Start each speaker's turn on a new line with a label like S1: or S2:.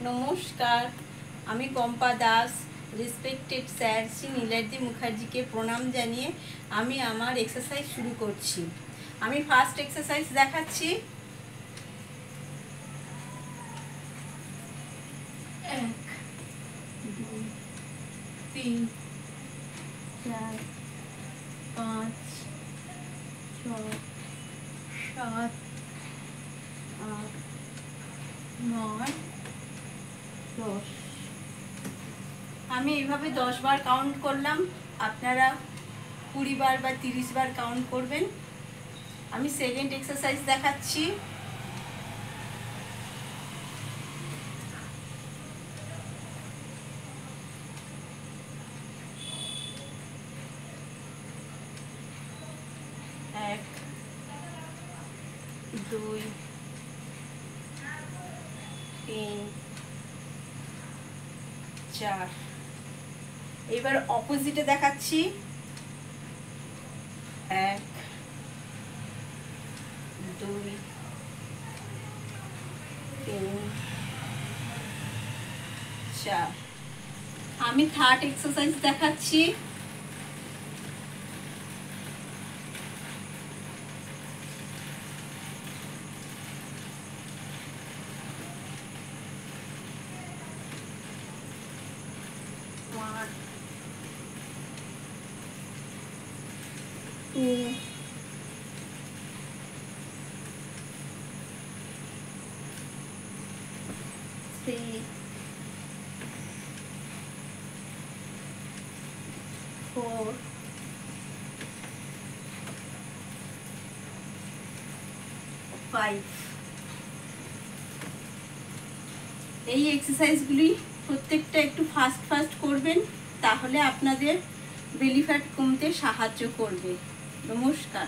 S1: নমস্কার, আমি কম্পা Das. Respected sir Shri Niladri মুখার্জিকে প্রণাম জানিয়ে আমি আমার এক্সারসাইজ শুরু করছি। আমি ফার্স্ট এক্সারসাইজ দেখাচ্ছি। 1 2 3 4 5 6 7 8 9 10। আমি এইভাবে 10 বার কাউন্ট করলাম, আপনারা 20 বার বা 30 বার কাউন্ট করবেন। আমি সেকেন্ড এক্সারসাইজ দেখাচ্ছি। 1 2 3 4। এবার অপোজিটে দেখাচ্ছি। 1 2 3 4। আমি থার্ড এক্সারসাইজ দেখাচ্ছি। 1 2 3 4 5। এই এক্সারসাইজগুলি প্রত্যেকটা একটু ফাস্ট করবেন, তাহলে আপনাদের বেলি ফ্যাট কমতে সাহায্য করবে। নমস্কার।